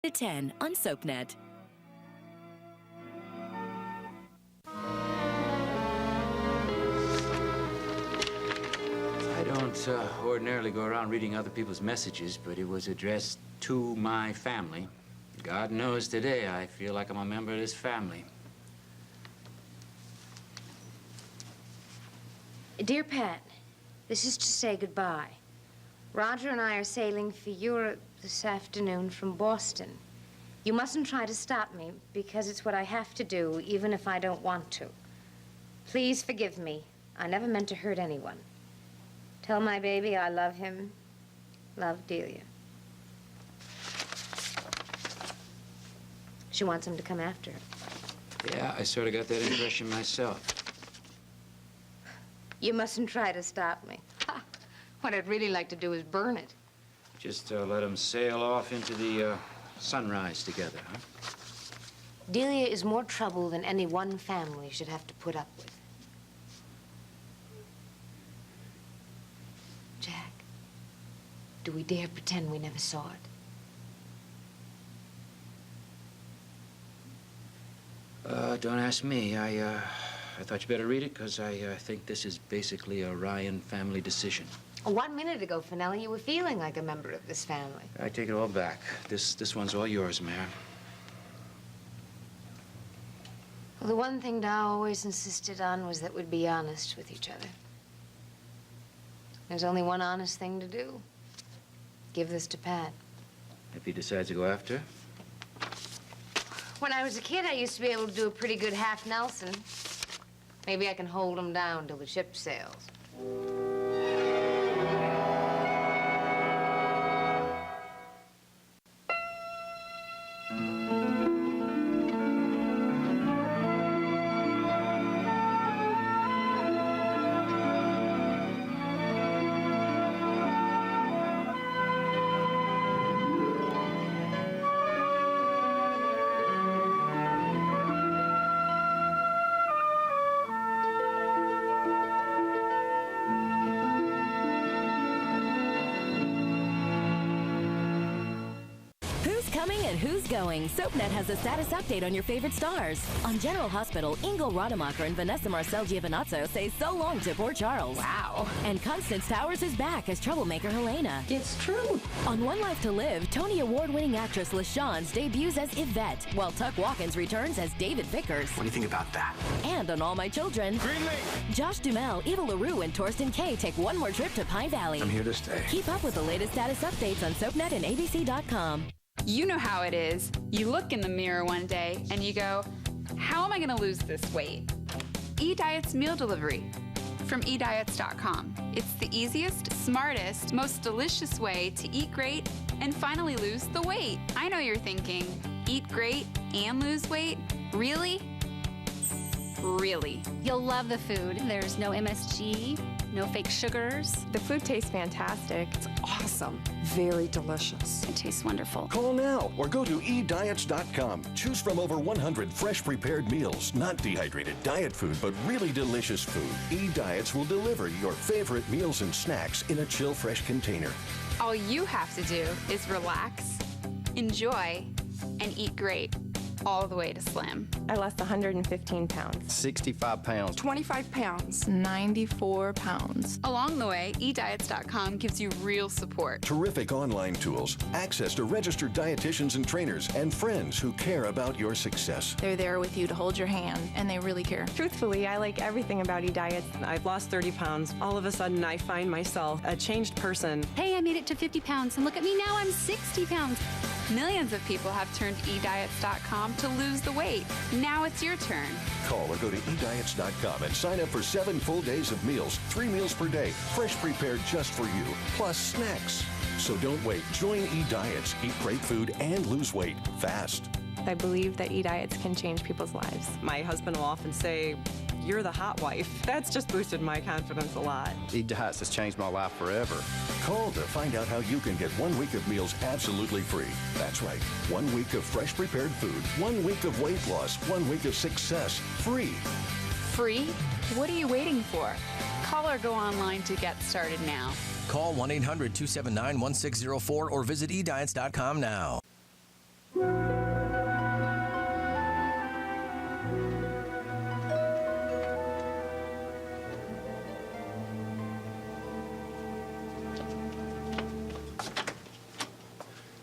to 10 on Soapnet. I don't ordinarily go around reading other people's messages, but it was addressed to my family. God knows today I feel like I'm a member of this family. Dear Pat, this is to say goodbye. Roger and I are sailing for Europe this afternoon from Boston. You mustn't try to stop me, because it's what I have to do, even if I don't want to. Please forgive me. I never meant to hurt anyone. Tell my baby I love him. Love, Delia. She wants him to come after her. Yeah, I sort of got that impression myself. You mustn't try to stop me. Ha! What I'd really like to do is burn it. Just let them sail off into the sunrise together, huh? Delia is more trouble than any one family should have to put up with. Jack, do we dare pretend we never saw it? Don't ask me. I thought you better read it, because I think this is basically a Ryan family decision. 1 minute ago, Finelli, you were feeling like a member of this family. I take it all back. This one's all yours, Mayor. Well, the one thing Dow always insisted on was that we'd be honest with each other. There's only one honest thing to do. Give this to Pat. If he decides to go after her? When I was a kid, I used to be able to do a pretty good half Nelson. Maybe I can hold him down till the ship sails. Coming and who's going? Soapnet has a status update on your favorite stars. On General Hospital, Ingo Rademacher and Vanessa Marcel Giovinazzo say so long to poor Charles. Wow. And Constance Towers is back as troublemaker Helena. It's true. On One Life to Live, Tony Award-winning actress LaShawns debuts as Yvette, while Tuck Watkins returns as David Vickers. What do you think about that? And on All My Children, Josh Duhamel, Eva LaRue, and Torsten Kay take one more trip to Pine Valley. I'm here to stay. Keep up with the latest status updates on Soapnet and ABC.com. You know how it is. You look in the mirror one day and you go, how am I going to lose this weight? eDiet's meal delivery from eDiets.com. It's the easiest, smartest, most delicious way to eat great and finally lose the weight. I know you're thinking, eat great and lose weight? Really? Really. You'll love the food. There's no MSG, no fake sugars. The food tastes fantastic. It's awesome. Very delicious. It tastes wonderful. Call now or go to eDiets.com. Choose from over 100 fresh prepared meals. Not dehydrated diet food, but really delicious food. eDiets will deliver your favorite meals and snacks in a chill fresh container. All you have to do is relax, enjoy, and eat great. All the way to slim. I lost 115 pounds. 65 pounds. 25 pounds. 94 pounds. Along the way, eDiets.com gives you real support. Terrific online tools, access to registered dietitians and trainers, and friends who care about your success. They're there with you to hold your hand, and they really care. Truthfully, I like everything about eDiets. I've lost 30 pounds. All of a sudden, I find myself a changed person. Hey, I made it to 50 pounds, and look at me now, I'm 60 pounds. Millions of people have turned eDiets.com to lose the weight. Now it's your turn. Call or go to eDiets.com and sign up for 7 full days of meals, 3 meals per day, fresh prepared just for you, plus snacks. So don't wait. Join eDiets. Eat great food and lose weight fast. I believe that eDiets can change people's lives. My husband will often say, "You're the hot wife." That's just boosted my confidence a lot. eDiets has changed my life forever. Call to find out how you can get 1 week of meals absolutely free. That's right. 1 week of fresh prepared food, 1 week of weight loss, 1 week of success, free. Free? What are you waiting for? Call or go online to get started now. Call 1-800-279-1604 or visit eDiets.com now.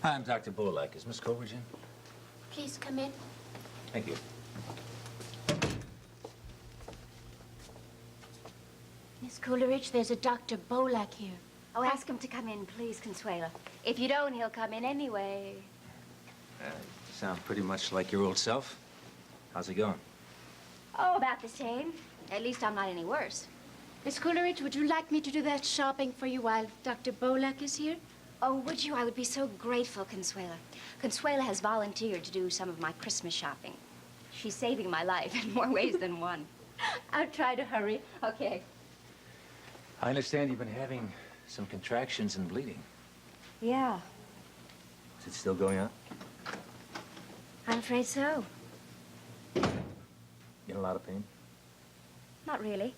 Hi, I'm Dr. Bolak. Is Miss Coleridge in? Please come in. Thank you. Miss Coleridge, there's a Dr. Bolak here. Oh, ask him to come in, please, Consuelo. If you don't, he'll come in anyway. You sound pretty much like your old self. How's it going? Oh, about the same. At least I'm not any worse. Miss Coleridge, would you like me to do that shopping for you while Dr. Bolak is here? Oh, would you? I would be so grateful, Consuela. Consuela has volunteered to do some of my Christmas shopping. She's saving my life in more ways than one. I'll try to hurry. Okay. I understand you've been having some contractions and bleeding. Yeah, Is it still going on? I'm afraid so. In a lot of pain? Not really.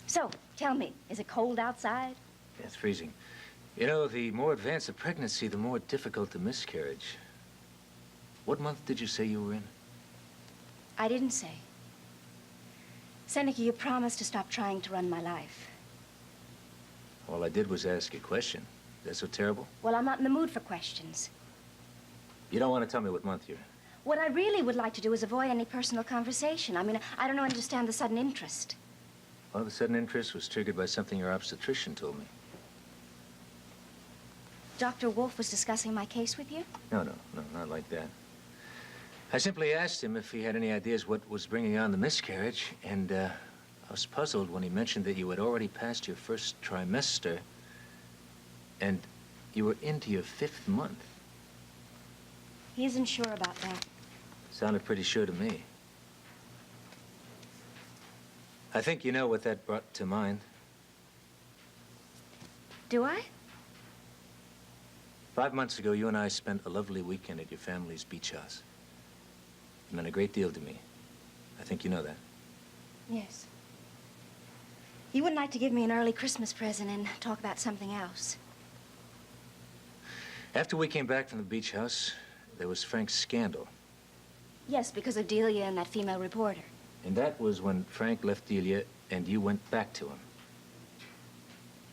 So, tell me, is it cold outside? Yeah, it's freezing. You know, the more advanced the pregnancy, the more difficult the miscarriage. What month did you say you were in? I didn't say. Seneca, you promised to stop trying to run my life. All I did was ask a question. Is that so terrible? Well, I'm not in the mood for questions. You don't want to tell me what month you're in? What I really would like to do is avoid any personal conversation. I mean, I don't understand the sudden interest. Well, the sudden interest was triggered by something your obstetrician told me. Dr. Wolf was discussing my case with you? No, not like that. I simply asked him if he had any ideas what was bringing on the miscarriage, and I was puzzled when he mentioned that you had already passed your first trimester and you were into your 5th month. He isn't sure about that. Sounded pretty sure to me. I think you know what that brought to mind. Do I? 5 months ago, you and I spent a lovely weekend at your family's beach house. It meant a great deal to me. I think you know that. Yes. You wouldn't like to give me an early Christmas present and talk about something else. After we came back from the beach house, there was Frank's scandal. Yes, because of Delia and that female reporter. And that was when Frank left Delia and you went back to him.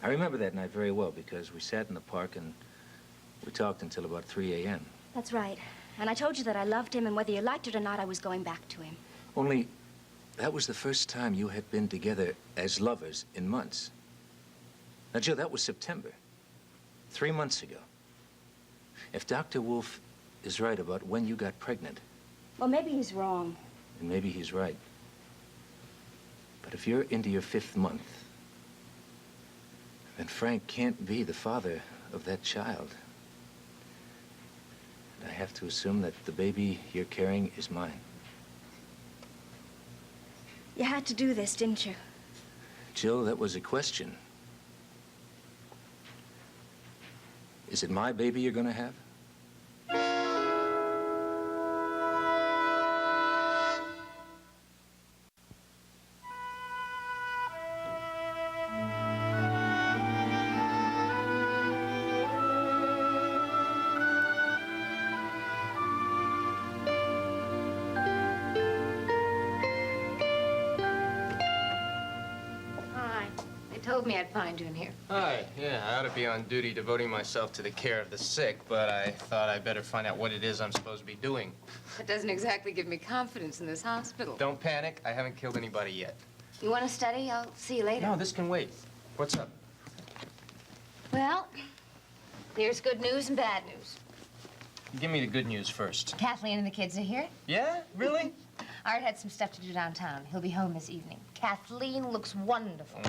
I remember that night very well because we sat in the park and we talked until about 3 a.m. That's right. And I told you that I loved him, and whether you liked it or not, I was going back to him. Only, that was the first time you had been together as lovers in months. Now, Jill, that was September. 3 months ago. If Dr. Wolf is right about when you got pregnant... Well, maybe he's wrong. And maybe he's right. But if you're into your 5th month, then Frank can't be the father of that child. And I have to assume that the baby you're carrying is mine. You had to do this, didn't you? Jill, that was a question. Is it my baby you're gonna have? Told me I'd find you in here. Hi. Yeah, I ought to be on duty devoting myself to the care of the sick, but I thought I'd better find out what it is I'm supposed to be doing. That doesn't exactly give me confidence in this hospital. Don't panic. I haven't killed anybody yet. You want to study? I'll see you later. No, this can wait. What's up? Well, here's good news and bad news. Give me the good news first. Kathleen and the kids are here. Yeah? Really? Art had some stuff to do downtown. He'll be home this evening. Kathleen looks wonderful.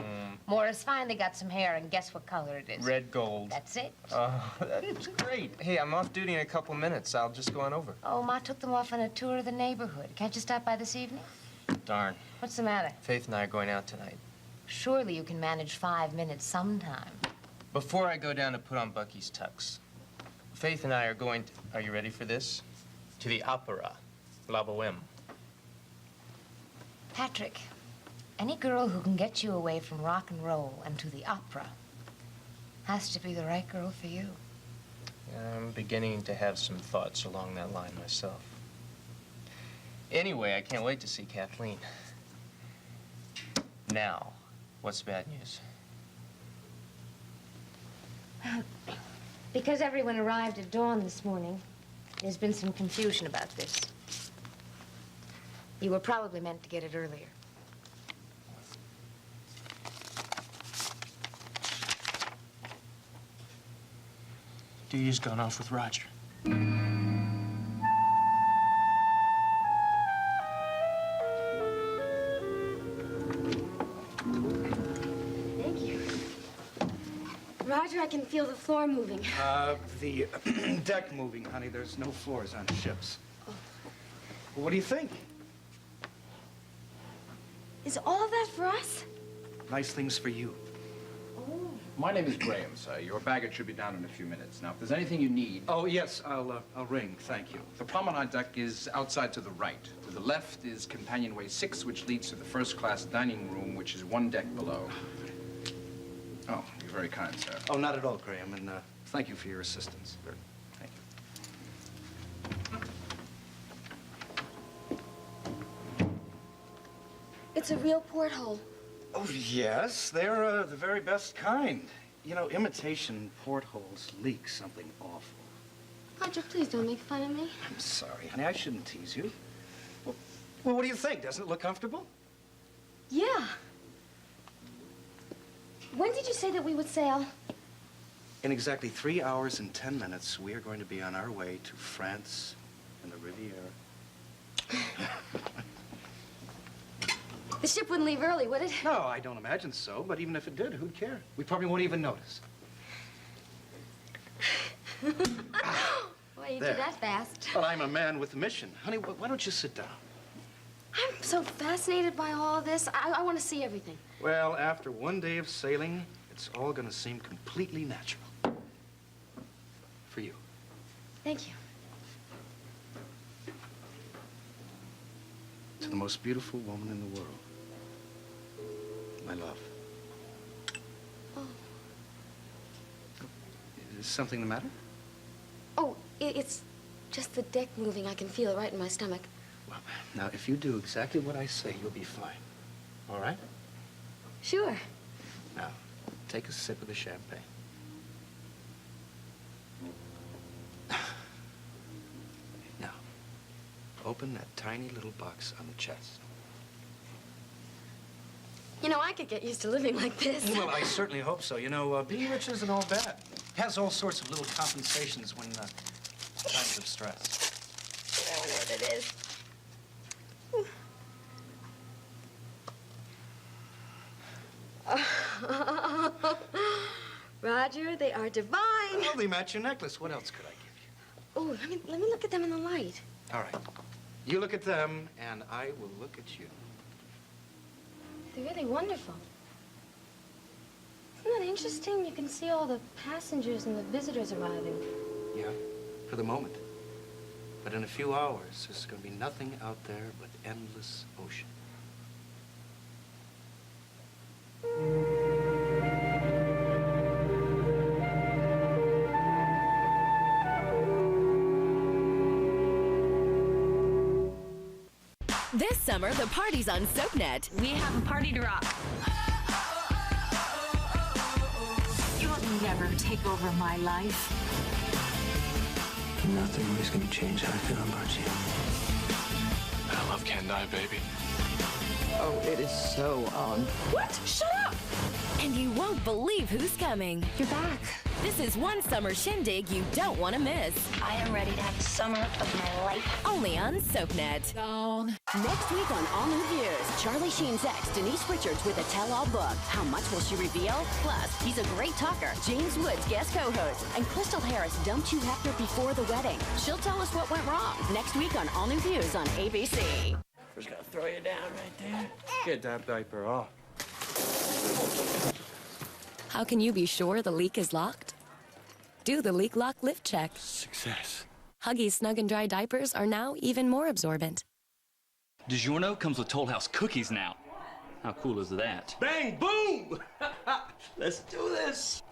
Morris finally got some hair, and guess what color it is? Red gold. That's it. Oh, that's great. Hey, I'm off duty in a couple minutes. I'll just go on over. Oh, Ma took them off on a tour of the neighborhood. Can't you stop by this evening? Darn. What's the matter? Faith and I are going out tonight. Surely you can manage 5 minutes sometime. Before I go down to put on Bucky's tux, Faith and I are going to... Are you ready for this? To the opera. La Boheme. Patrick, any girl who can get you away from rock and roll and to the opera has to be the right girl for you. I'm beginning to have some thoughts along that line myself. Anyway, I can't wait to see Kathleen. Now, what's the bad news? Because everyone arrived at dawn this morning, there's been some confusion about this. You were probably meant to get it earlier. Delia's gone off with Roger. Thank you. Roger, I can feel the floor moving. The deck moving, honey. There's no floors on ships. Oh. Well, what do you think? Is all of that for us? Nice things for you. Oh. My name is Graham, sir. Your baggage should be down in a few minutes. Now, if there's anything you need... Oh, yes, I'll ring. Thank you. The promenade deck is outside to the right. To the left is companionway 6, which leads to the first-class dining room, which is one deck below. Oh, you're very kind, sir. Oh, not at all, Graham, and thank you for your assistance. Thank you. It's a real porthole. Oh, yes, they're the very best kind. You know, imitation portholes leak something awful. Roger, please don't make fun of me. I'm sorry, honey. I shouldn't tease you. Well, what do you think? Doesn't it look comfortable? Yeah. When did you say that we would sail? In exactly 3 hours and 10 minutes, we are going to be on our way to France and the Riviera. The ship wouldn't leave early, would it? No, I don't imagine so. But even if it did, who'd care? We probably won't even notice. Boy, you did that fast. Well, I'm a man with a mission. Honey, why don't you sit down? I'm so fascinated by all of this. I want to see everything. Well, after one day of sailing, it's all going to seem completely natural. For you. Thank you. To the most beautiful woman in the world. My love. Oh. Is something the matter? Oh, it's just the deck moving. I can feel it right in my stomach. Well, now, if you do exactly what I say, you'll be fine. All right? Sure. Now, take a sip of the champagne. Now, open that tiny little box on the chest. You know, I could get used to living like this. Well, I certainly hope so. You know, being rich isn't all bad. Has all sorts of little compensations when times of stress. I don't know what it is. Roger, they are divine. Well, they match your necklace. What else could I give you? Oh, let me look at them in the light. All right. You look at them, and I will look at you. They're really wonderful. Isn't that interesting? You can see all the passengers and the visitors arriving. Yeah, for the moment. But in a few hours, there's going to be nothing out there but endless ocean. This summer, the party's on Soapnet. We have a party to rock. You'll never take over my life. Nothing is going to change how I feel about you. I love Can't Die, baby. Oh, it is so on. What? Shut up! And you won't believe who's coming. You're back. This is one summer shindig you don't want to miss. I am ready to have the summer of my life. Only on Soapnet. Next week on All New Views, Charlie Sheen's ex, Denise Richards, with a tell-all book. How much will she reveal? Plus, he's a great talker. James Woods, guest co-host. And Crystal Harris dumped Hugh Hefner before the wedding. She'll tell us what went wrong. Next week on All New Views on ABC. Just gonna throw you down right there. Get that diaper off. How can you be sure the leak is locked? Do the Leak Lock Lift Check. Success. Huggies Snug and Dry diapers are now even more absorbent. DiGiorno comes with Toll House cookies now. How cool is that? Bang, boom! Let's do this.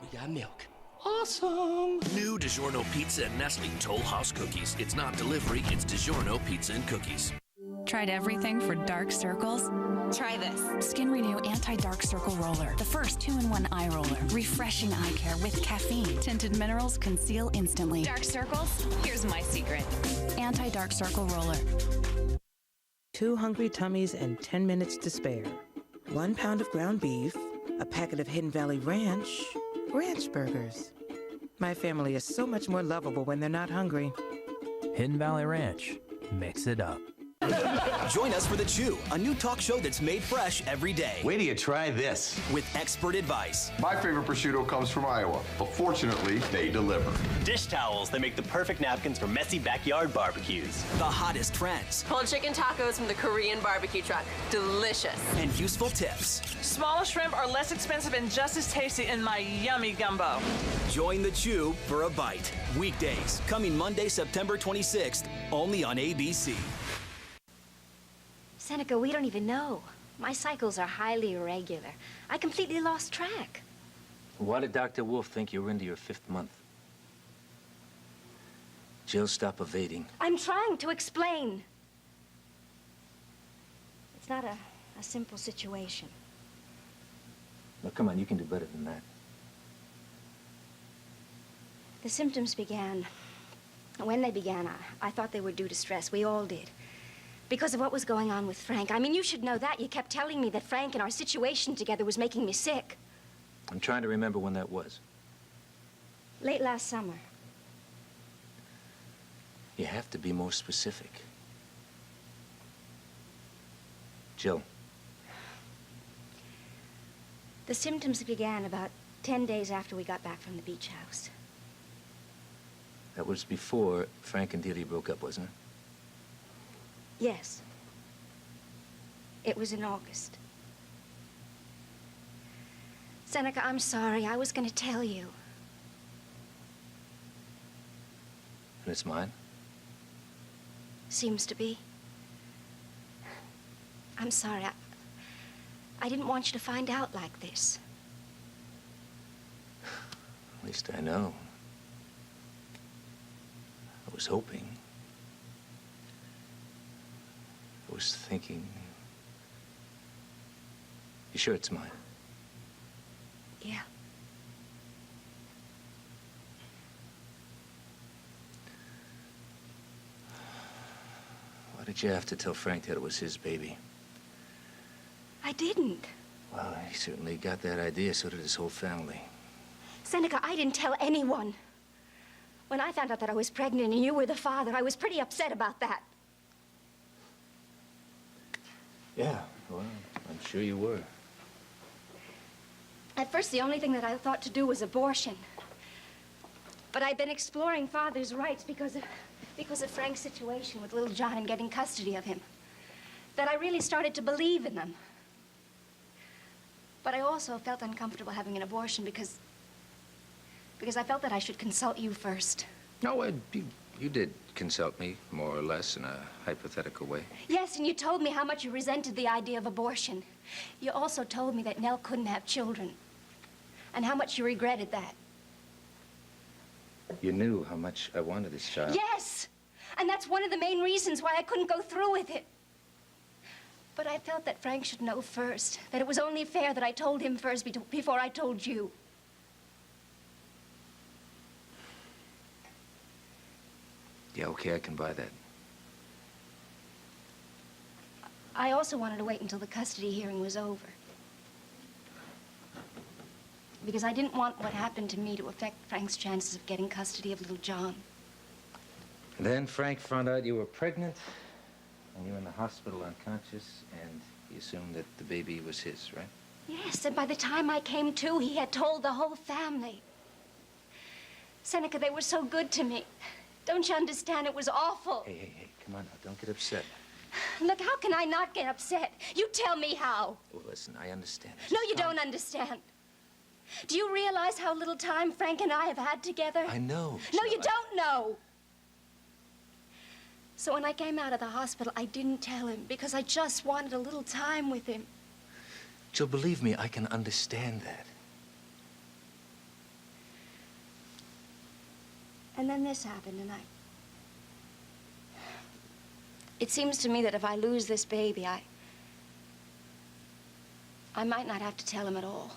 We got milk. Awesome! New DiGiorno pizza and Nestle Toll House cookies. It's not delivery, it's DiGiorno pizza and cookies. Tried everything for dark circles? Try this. Skin Renew Anti-Dark Circle Roller. The first 2-in-1 eye roller. Refreshing eye care with caffeine. Tinted minerals conceal instantly. Dark circles? Here's my secret. Anti-Dark Circle Roller. 2 hungry tummies and 10 minutes to spare. 1 pound of ground beef, a packet of Hidden Valley Ranch burgers. My family is so much more lovable when they're not hungry. Hidden Valley Ranch. Mix it up. Join us for The Chew, a new talk show that's made fresh every day. Wait till you try this. With expert advice. My favorite prosciutto comes from Iowa, but fortunately, they deliver. Dish towels that make the perfect napkins for messy backyard barbecues. The hottest trends. Pulled chicken tacos from the Korean barbecue truck. Delicious. And useful tips. Smaller shrimp are less expensive and just as tasty in my yummy gumbo. Join The Chew for a bite. Weekdays, coming Monday, September 26th, only on ABC. Seneca, we don't even know. My cycles are highly irregular. I completely lost track. Why did Dr. Wolf think you were into your 5th month? Jill, stop evading. I'm trying to explain. It's not a simple situation. Now, come on, you can do better than that. The symptoms began. When they began, I thought they were due to stress. We all did. Because of what was going on with Frank. I mean, you should know that. You kept telling me that Frank and our situation together was making me sick. I'm trying to remember when that was. Late last summer. You have to be more specific. Jill. The symptoms began about 10 days after we got back from the beach house. That was before Frank and Delia broke up, wasn't it? Yes. It was in August. Seneca, I'm sorry. I was going to tell you. And it's mine? Seems to be. I'm sorry. I didn't want you to find out like this. At least I know. I was hoping. I was thinking. You sure it's mine? Yeah. Why did you have to tell Frank that it was his baby? I didn't. Well, he certainly got that idea, so did his whole family. Seneca, I didn't tell anyone. When I found out that I was pregnant and you were the father, I was pretty upset about that. Yeah, well, I'm sure you were. At first, the only thing that I thought to do was abortion. But I'd been exploring father's rights because of Frank's situation with little John and getting custody of him. That I really started to believe in them. But I also felt uncomfortable having an abortion because I felt that I should consult you first. No, you did consult me, more or less, in a hypothetical way. Yes, and you told me how much you resented the idea of abortion. You also told me that Nell couldn't have children, and how much you regretted that. You knew how much I wanted this child. Yes! And that's one of the main reasons why I couldn't go through with it. But I felt that Frank should know first, that it was only fair that I told him first before I told you. Yeah, okay, I can buy that. I also wanted to wait until the custody hearing was over. Because I didn't want what happened to me to affect Frank's chances of getting custody of little John. And then Frank found out you were pregnant, and you were in the hospital unconscious, and he assumed that the baby was his, right? Yes, and by the time I came to, he had told the whole family. Seneca, they were so good to me. Don't you understand? It was awful. Hey, come on now, don't get upset. Look, how can I not get upset? You tell me how. Well, listen, I understand. No, you don't understand. Do you realize how little time Frank and I have had together? I know. No, you don't know. So when I came out of the hospital, I didn't tell him because I just wanted a little time with him. Jill, believe me, I can understand that. And then this happened, and It seems to me that if I lose this baby, I might not have to tell him at all.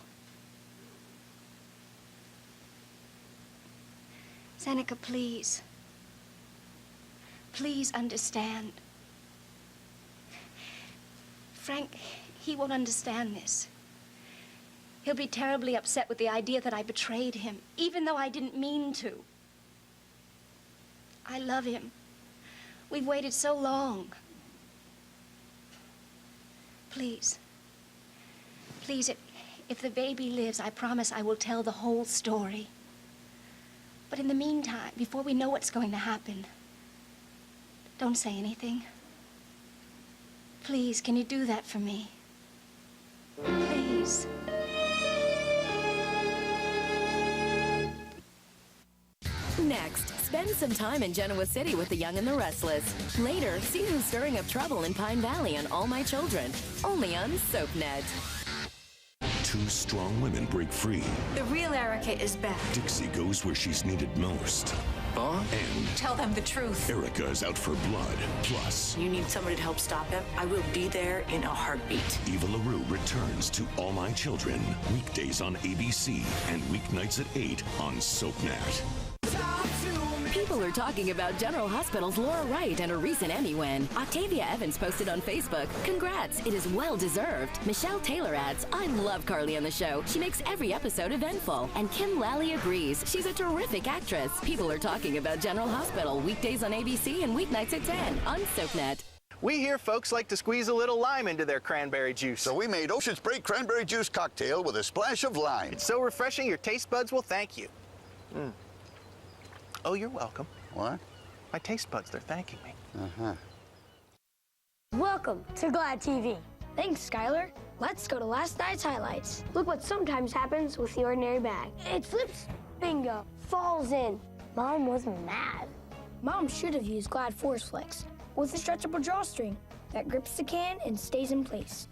Seneca, please. Please understand. Frank, he won't understand this. He'll be terribly upset with the idea that I betrayed him, even though I didn't mean to. I love him. We've waited so long. Please. Please, if the baby lives, I promise I will tell the whole story. But in the meantime, before we know what's going to happen, don't say anything. Please, can you do that for me? Please. Next, spend some time in Genoa City with the Young and the Restless. Later, see who's stirring up trouble in Pine Valley on All My Children. Only on Soapnet. Two strong women break free. The real Erica is back. Dixie goes where she's needed most. And Tell them the truth. Erica is out for blood. Plus, You need somebody to help stop him? I will be there in a heartbeat. Eva LaRue returns to All My Children. Weekdays on ABC and weeknights at 8 on Soapnet. People are talking about General Hospital's Laura Wright and her recent Emmy win. Octavia Evans posted on Facebook, "Congrats, it is well deserved." Michelle Taylor adds, "I love Carly on the show. She makes every episode eventful." And Kim Lally agrees, "She's a terrific actress." People are talking about General Hospital weekdays on ABC and weeknights at 10 on Soapnet. We hear folks like to squeeze a little lime into their cranberry juice. So we made Ocean Spray Cranberry Juice Cocktail with a splash of lime. It's so refreshing, your taste buds will thank you. Oh, you're welcome. What? My taste buds, they're thanking me. Uh-huh. Welcome to Glad TV. Thanks, Skylar. Let's go to last night's highlights. Look what sometimes happens with the ordinary bag. It flips, bingo, falls in. Mom was mad. Mom should have used Glad Force Flex with a stretchable drawstring that grips the can and stays in place.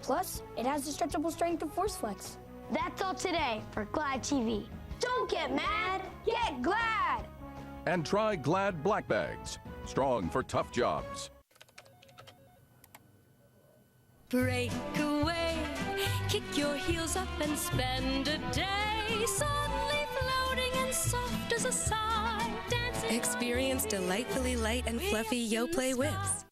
Plus, it has the stretchable strength of Force Flex. That's all today for Glad TV. Don't get mad, get glad! And try Glad Black Bags. Strong for tough jobs. Break away, kick your heels up and spend a day suddenly floating and soft as a sigh, dancing. Experience delightfully light and fluffy Yoplait whips.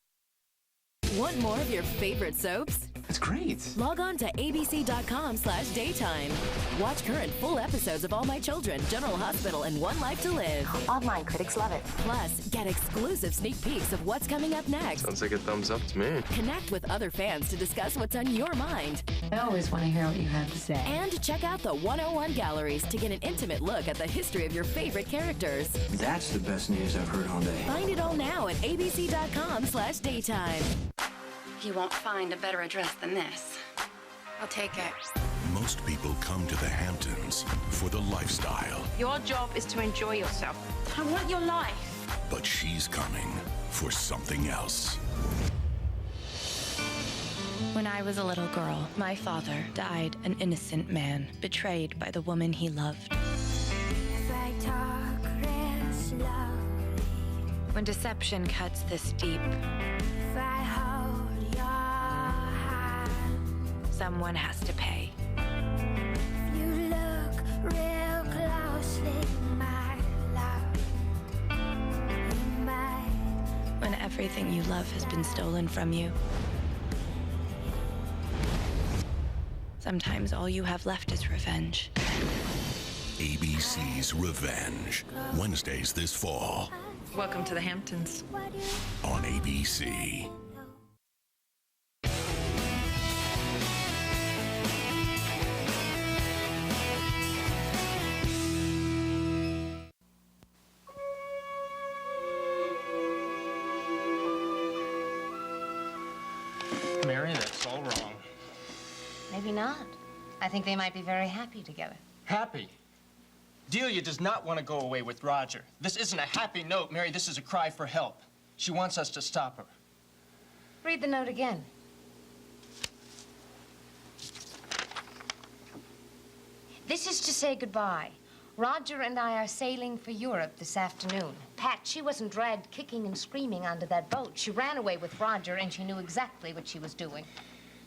Want more of your favorite soaps? That's great. Log on to abc.com/daytime. Watch current full episodes of All My Children, General Hospital, and One Life to Live. Online critics love it. Plus, get exclusive sneak peeks of what's coming up next. Sounds like a thumbs up to me. Connect with other fans to discuss what's on your mind. I always want to hear what you have to say. And check out the 101 galleries to get an intimate look at the history of your favorite characters. That's the best news I've heard all day. Find it all now at abc.com/daytime. You won't find a better address than this. I'll take it. Most people come to the Hamptons for the lifestyle, Your job is to enjoy yourself. I want your life. but she's coming for something else. When I was a little girl, my father died an innocent man, betrayed by the woman he loved. When deception cuts this deep, someone has to pay. You look real closely, my love. You might. When everything you love has been stolen from you, sometimes all you have left is revenge. ABC's Revenge. Wednesdays this fall Welcome to the Hamptons. on ABC. Mary, that's all wrong. Maybe not. I think they might be very happy together. Happy? Delia does not want to go away with Roger. This isn't a happy note, Mary. This is a cry for help. She wants us to stop her. Read the note again. This is to say goodbye. Roger and I are sailing for Europe this afternoon. Pat, she wasn't dragged kicking and screaming onto that boat. She ran away with Roger, and she knew exactly what she was doing.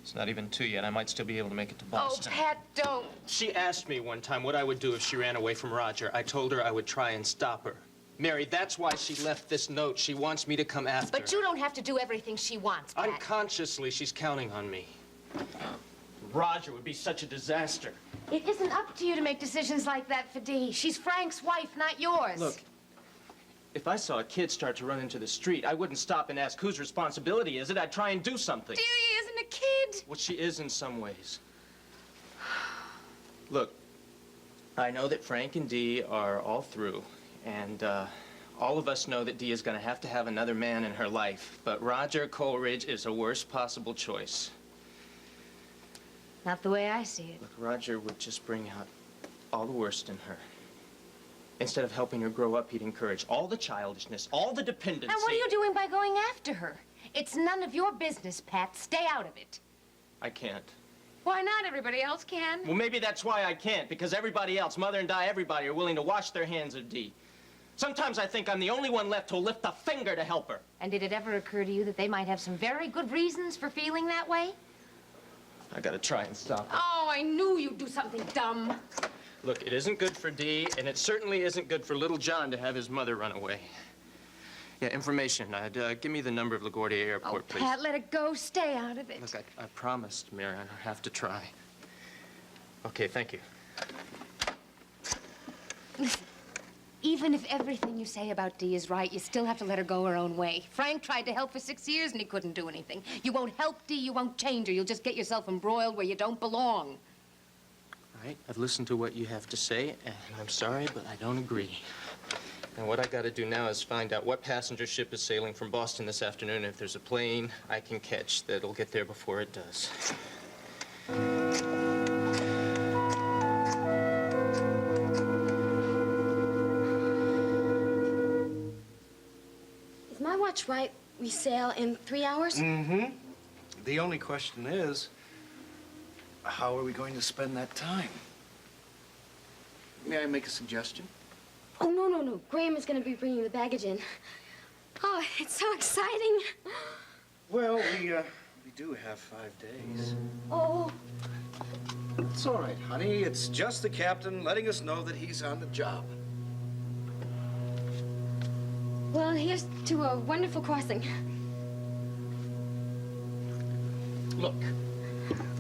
It's not even 2 yet. I might still be able to make it to Boston. Oh, Pat, don't. She asked me one time what I would do if she ran away from Roger. I told her I would try and stop her. Mary, that's why she left this note. She wants me to come after her. But you don't have to do everything she wants, Pat. Unconsciously, she's counting on me. Roger would be such a disaster. It isn't up to you to make decisions like that for Dee. She's Frank's wife, not yours. Look, if I saw a kid start to run into the street, I wouldn't stop and ask whose responsibility is it. I'd try and do something. Delia isn't a kid. Well, she is in some ways. Look, I know that Frank and Dee are all through, and all of us know that Dee is going to have another man in her life, but Roger Coleridge is a worst possible choice. Not the way I see it. Look, Roger would just bring out all the worst in her. Instead of helping her grow up, he'd encourage all the childishness, all the dependency. And what are you doing by going after her? It's none of your business, Pat. Stay out of it. I can't. Why not? Everybody else can. Well, maybe that's why I can't, because everybody else, Mother and Di, everybody, are willing to wash their hands of Dee. Sometimes I think I'm the only one left who'll lift a finger to help her. And did it ever occur to you that they might have some very good reasons for feeling that way? I gotta try and stop her. Oh, I knew you'd do something dumb. Look, it isn't good for Dee, and it certainly isn't good for little John to have his mother run away. Yeah, information. Give me the number of LaGuardia Airport, please. Pat, let it go. Stay out of it. Look, I promised, Mary. I don't have to try. Okay, thank you. Listen, even if everything you say about Dee is right, you still have to let her go her own way. Frank tried to help for 6 years, and he couldn't do anything. You won't help Dee, you won't change her. You'll just get yourself embroiled where you don't belong. All right, I've listened to what you have to say, and I'm sorry, but I don't agree. And what I gotta do now is find out what passenger ship is sailing from Boston this afternoon. If there's a plane I can catch that'll get there before it does. Is my watch right? We sail in 3 hours? Mm-hmm. The only question is, how are we going to spend that time? May I make a suggestion? Oh, no. Graham is going to be bringing the baggage in. Oh, it's so exciting. Well, we do have 5 days. Oh. It's all right, honey. It's just the captain letting us know that he's on the job. Well, here's to a wonderful crossing. Look,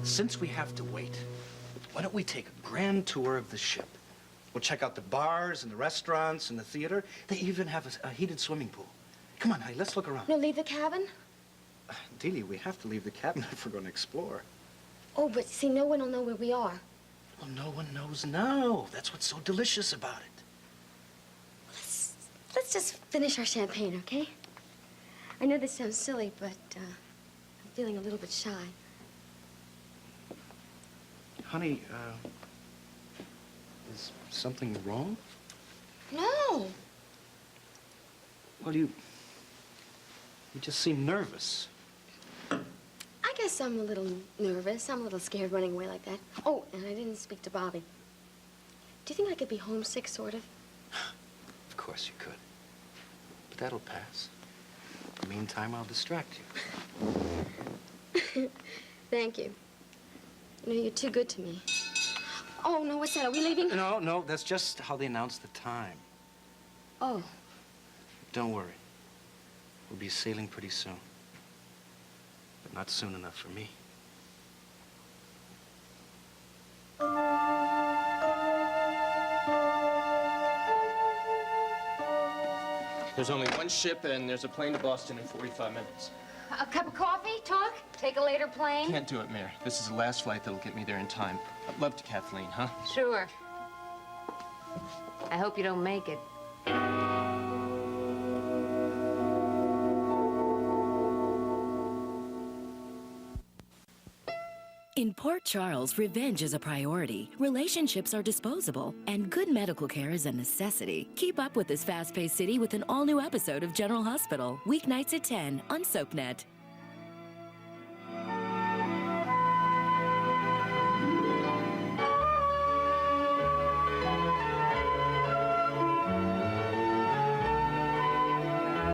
since we have to wait, why don't we take a grand tour of the ship? We'll check out the bars and the restaurants and the theater. They even have a heated swimming pool. Come on, honey, let's look around. No, leave the cabin? Delia, we have to leave the cabin if we're going to explore. Oh, but see, no one will know where we are. Well, no one knows now. That's what's so delicious about it. Let's just finish our champagne, okay? I know this sounds silly, but I'm feeling a little bit shy. Honey, is something wrong? No. Well, you just seem nervous. I guess I'm a little nervous. I'm a little scared running away like that. Oh, and I didn't speak to Bobby. Do you think I could be homesick, sort of? Of course you could. But that'll pass. In the meantime, I'll distract you. Thank you. You know, you're too good to me. Oh, no, what's that? Are we leaving? No, that's just how they announce the time. Oh. Don't worry. We'll be sailing pretty soon. But not soon enough for me. There's only one ship, and there's a plane to Boston in 45 minutes. A cup of coffee? Talk? Take a later plane? Can't do it, Mary. This is the last flight that'll get me there in time. I'd love to, Kathleen, huh? Sure. I hope you don't make it. In Port Charles, revenge is a priority, relationships are disposable, and good medical care is a necessity. Keep up with this fast-paced city with an all-new episode of General Hospital, weeknights at 10 on Soapnet.